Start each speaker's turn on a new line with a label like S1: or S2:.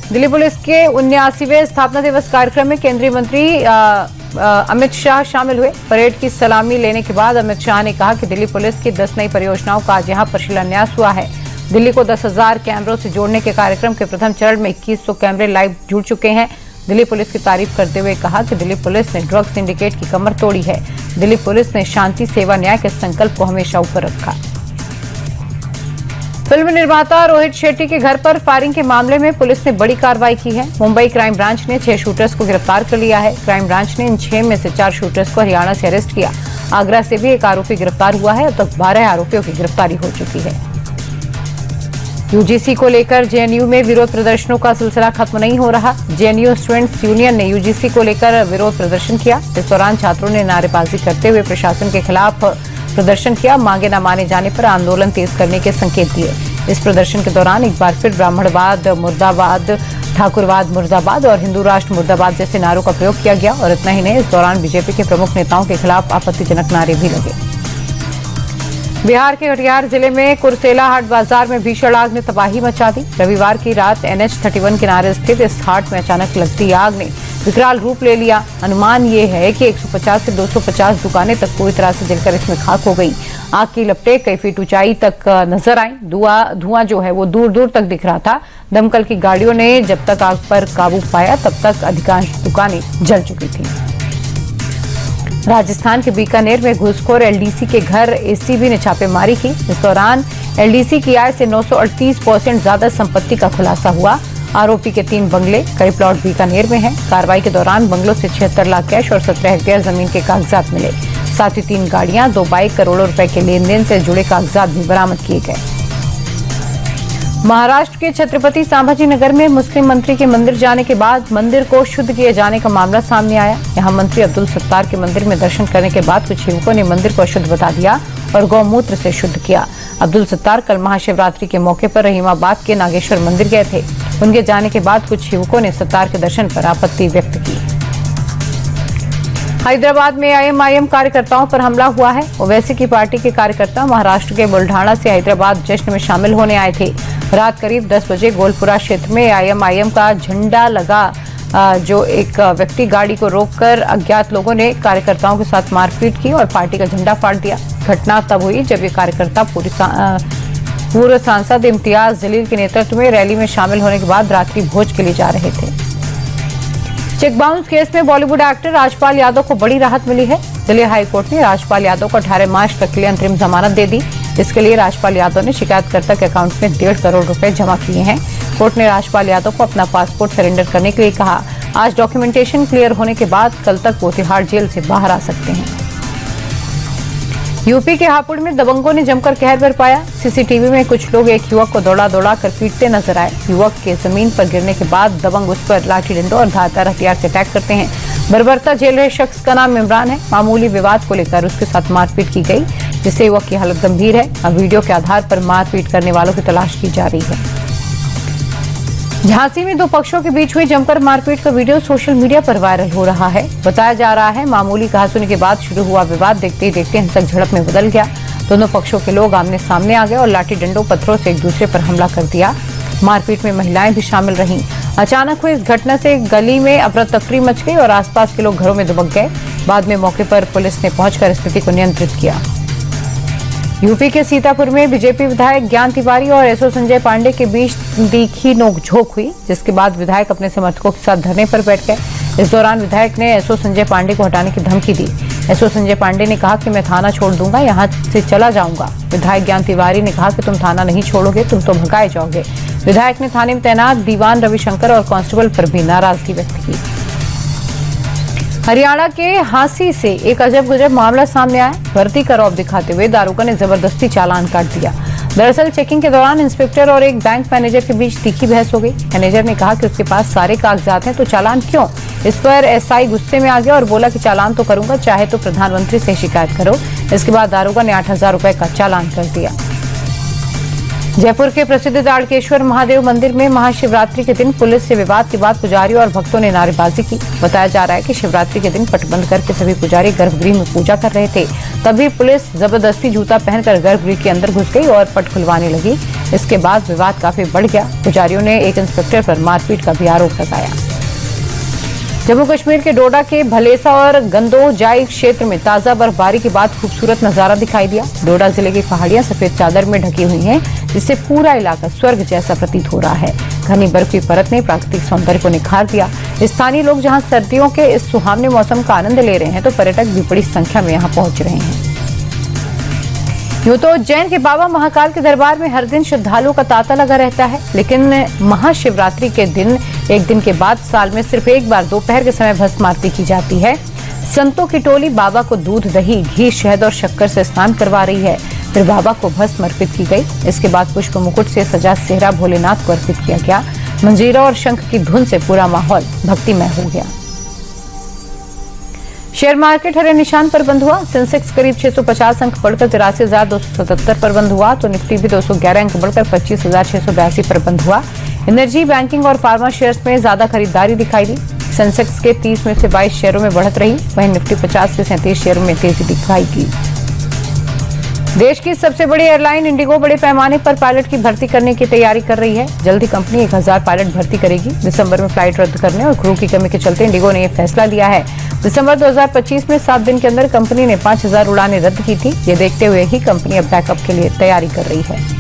S1: Delhi police के 79वें स्थापना दिवस कार्यक्रम में केंद्रीय मंत्री अमित शाह शामिल हुए। परेड की सलामी लेने के बाद अमित शाह ने कहा कि दिल्ली पुलिस की 10 नई परियोजनाओं का आज यहां पर शिलान्यास हुआ है। दिल्ली को 10,000 कैमरों से जोड़ने के कार्यक्रम के प्रथम चरण में 2100 कैमरे लाइव जुड़ चुके हैं। दिल्ली पुलिस की तारीफ करते हुए कहा कि दिल्ली पुलिस ने ड्रग सिंडिकेट की कमर तोड़ी है। दिल्ली पुलिस ने शांति, सेवा, न्याय के संकल्प को हमेशा ऊपर रखा। फिल्म निर्माता रोहित शेट्टी के घर पर फायरिंग के मामले में पुलिस ने बड़ी कार्रवाई की है। मुंबई क्राइम ब्रांच ने 6 शूटर्स को गिरफ्तार कर लिया है। क्राइम ब्रांच ने इन 6 में से 4 शूटर्स को हरियाणा से अरेस्ट किया। आगरा से भी एक आरोपी गिरफ्तार हुआ है। अब तक 12 आरोपियों की गिरफ्तारी हो चुकी है। यूजीसी को लेकर जेएनयू में विरोध प्रदर्शनों का सिलसिला खत्म नहीं हो रहा। जेएनयू स्टूडेंट्स यूनियन ने यूजीसी को लेकर विरोध प्रदर्शन किया। इस दौरान छात्रों ने नारेबाजी करते हुए प्रशासन के खिलाफ प्रदर्शन किया। मांगे न माने जाने पर आंदोलन तेज करने के संकेत दिए। इस प्रदर्शन के दौरान एक बार फिर ब्राह्मणवाद मुर्दाबाद, ठाकुरवाद मुर्दाबाद और हिंदू राष्ट्र मुर्दाबाद जैसे नारों का प्रयोग किया गया। और इतना ही नहीं, इस दौरान बीजेपी के प्रमुख नेताओं के खिलाफ आपत्तिजनक नारे भी लगे। बिहार के कटिहार जिले में कुरसेला हाट बाजार में भीषण आग ने तबाही मचा दी। रविवार की रात NH-31 किनारे स्थित इस हाट में अचानक लगती आग ने विकराल रूप ले लिया। अनुमान ये है कि 150 से 250 दुकानें तक पूरी तरह से जलकर इसमें खाक हो गई। आग की लपटें कई फीट ऊंचाई तक नजर आई। धुआं जो है वो दूर दूर तक दिख रहा था। दमकल की गाड़ियों ने जब तक आग पर काबू पाया तब तक अधिकांश दुकानें जल चुकी थी। राजस्थान के बीकानेर में घुसखोर एलडीसी के घर एसीबी ने छापेमारी की। इस दौरान एलडीसी की आय से 938% ज्यादा संपत्ति का खुलासा हुआ। आरोपी के 3 बंगले, कई प्लॉट बीकानेर में हैं। कार्रवाई के दौरान बंगलों से 76 लाख कैश और 17 हेक्टेयर जमीन के कागजात मिले। साथ ही 3 गाड़ियां, 2 बाइक, करोड़ों रुपए के लेन देन से जुड़े कागजात भी बरामद किए गए। महाराष्ट्र के छत्रपति संभाजी नगर में मुस्लिम मंत्री के मंदिर जाने के बाद मंदिर को शुद्ध किए जाने का मामला सामने आया। यहां मंत्री अब्दुल सत्तार के मंदिर में दर्शन करने के बाद कुछ युवकों ने मंदिर को अशुद्ध बता दिया और गौमूत्र से शुद्ध किया। अब्दुल सत्तार कल महाशिवरात्रि के मौके पर रहीमाबाद के नागेश्वर मंदिर गए थे। उनके जाने के बाद कुछ युवकों ने सत्तार के दर्शन पर आपत्ति व्यक्त की। हैदराबाद में आईएमआईएम कार्यकर्ताओं पर हमला हुआ है। ओवैसी की पार्टी के कार्यकर्ता महाराष्ट्र के बुल्ढाना से हैदराबाद जश्न में शामिल होने आए थे। रात करीब 10 बजे गोलपुरा क्षेत्र में आईएमआईएम का झंडा लगा जो एक व्यक्ति गाड़ी को रोककर अज्ञात लोगों ने कार्यकर्ताओं के साथ मारपीट की और पार्टी का झंडा फाड़ दिया। घटना तब हुई जब ये कार्यकर्ता पूर्व सांसद इम्तियाज जलील के नेतृत्व में रैली में शामिल होने के बाद रात्रि भोज के लिए जा रहे थे। चेक बाउंस केस में बॉलीवुड एक्टर राजपाल यादव को बड़ी राहत मिली है। दिल्ली हाईकोर्ट ने राजपाल यादव को 18 मार्च तक के लिए अंतरिम जमानत दे दी। इसके लिए राजपाल यादव ने शिकायतकर्ता के अकाउंट में 1.5 करोड़ रुपए जमा किए हैं। कोर्ट ने राजपाल यादव को अपना पासपोर्ट सरेंडर करने के लिए कहा। आज डॉक्यूमेंटेशन क्लियर होने के बाद कल तक वो तिहाड़ जेल से बाहर आ सकते हैं। यूपी के हापुड़ में दबंगों ने जमकर कहर बरपाया। सीसीटीवी में कुछ लोग एक युवक को दौड़ा कर पीटते नजर आए। युवक के जमीन पर गिरने के बाद दबंग उस पर लाठी डंडों और धारदार हथियार से अटैक करते हैं। बर्बरता जेल रहे शख्स का नाम इमरान है। मामूली विवाद को लेकर उसके साथ मारपीट की गई, जिससे युवक की हालत गंभीर है। अब वीडियो के आधार पर मारपीट करने वालों की तलाश की जा रही है। झांसी में 2 पक्षों के बीच हुई जमकर मारपीट का वीडियो सोशल मीडिया पर वायरल हो रहा है। बताया जा रहा है मामूली कहासुनी के बाद शुरू हुआ विवाद देखते ही देखते हिंसक झड़प में बदल गया। दोनों पक्षों के लोग आमने सामने आ गए और लाठी डंडों पत्थरों से एक दूसरे पर हमला कर दिया। मारपीट में महिलाएं भी शामिल रहीं। अचानक हुई इस घटना से गली में अफरा तफरी मच गई और आसपास के लोग घरों में दुबक गए। बाद में मौके पर पुलिस ने पहुंचकर स्थिति को नियंत्रित किया। यूपी के सीतापुर में बीजेपी विधायक ज्ञान तिवारी और एसओ संजय पांडे के बीच तीखी नोकझोंक हुई, जिसके बाद विधायक अपने समर्थकों के साथ धरने पर बैठ गए। इस दौरान विधायक ने एसओ संजय पांडे को हटाने की धमकी दी। एसओ संजय पांडे ने कहा कि मैं थाना छोड़ दूंगा, यहां से चला जाऊंगा। विधायक ज्ञान तिवारी ने कहा कि तुम थाना नहीं छोड़ोगे, तुम तो भगाए जाओगे। विधायक ने थाने में तैनात दीवान रविशंकर और कांस्टेबल पर भी नाराजगी व्यक्त की। हरियाणा के हांसी से एक अजब गजब मामला सामने आया। भर्ती का रौब दिखाते हुए दारोगा ने जबरदस्ती चालान काट दिया। दरअसल चेकिंग के दौरान इंस्पेक्टर और एक बैंक मैनेजर के बीच तीखी बहस हो गई। मैनेजर ने कहा कि उसके पास सारे कागजात हैं तो चालान क्यों। इस पर एसआई गुस्से में आ गया और बोला कि चालान तो करूंगा, चाहे तो प्रधानमंत्री से शिकायत करो। इसके बाद दारोगा ने 8,000 रुपए का चालान कर दिया। जयपुर के प्रसिद्ध ताड़केश्वर महादेव मंदिर में महाशिवरात्रि के दिन पुलिस से विवाद के बाद पुजारियों और भक्तों ने नारेबाजी की। बताया जा रहा है कि शिवरात्रि के दिन पट बंद करके सभी पुजारी गर्भगृह में पूजा कर रहे थे। तभी पुलिस जबरदस्ती जूता पहनकर गर्भगृह के अंदर घुस गई और पट खुलवाने लगी। इसके बाद विवाद काफी बढ़ गया। पुजारियों ने एक इंस्पेक्टर पर मारपीट का भी आरोप लगाया। जम्मू कश्मीर के डोडा के भलेसा और गंदोजाई क्षेत्र में ताजा बर्फबारी के बाद खूबसूरत नजारा दिखाई दिया। डोडा जिले की पहाड़ियां सफेद चादर में ढकी हुई हैं, जिससे पूरा इलाका स्वर्ग जैसा प्रतीत हो रहा है। घनी बर्फ की परत ने प्राकृतिक सौंदर्य को निखार दिया। स्थानीय लोग जहां सर्दियों के इस सुहावने मौसम का आनंद ले रहे हैं, तो पर्यटक भी बड़ी संख्या में यहां पहुंच रहे हैं। यूं तो उज्जैन के बाबा महाकाल के दरबार में हर दिन श्रद्धालुओं का तांता लगा रहता है, लेकिन महाशिवरात्रि के दिन एक दिन के बाद साल में सिर्फ एक बार दोपहर के समय भस्म आरती की जाती है। संतों की टोली बाबा को दूध, दही, घी, शहद और शक्कर से स्नान करवा रही है। फिर बाबा को भस्म अर्पित की गई। इसके बाद पुष्प मुकुट से सजा सेहरा भोलेनाथ को अर्पित किया गया। मंजीरा और शंख की धुन से पूरा माहौल भक्तिमय हो गया। शेयर मार्केट हरे निशान पर बंद हुआ। सेंसेक्स करीब 650 अंक बढ़कर 83,277 पर बंद हुआ, तो निफ्टी भी 211 अंक बढ़कर 25,682 पर बंद हुआ। एनर्जी, बैंकिंग और फार्मा शेयर्स में ज्यादा खरीदारी दिखाई दी। सेंसेक्स के 30 में से 22 शेयरों में बढ़त रही, वहीं निफ्टी 50 के 37 शेयरों में तेजी दिखाई दी। देश की सबसे बड़ी एयरलाइन इंडिगो बड़े पैमाने पर पायलट की भर्ती करने की तैयारी कर रही है। जल्द ही कंपनी 1000 पायलट भर्ती करेगी। दिसंबर में फ्लाइट रद्द करने और क्रू की कमी के चलते इंडिगो ने यह फैसला लिया है। दिसंबर 2025 में 7 दिन के अंदर कंपनी ने 5000 उड़ानें रद्द की थी। ये देखते हुए ही कंपनी अब बैकअप के लिए तैयारी कर रही है।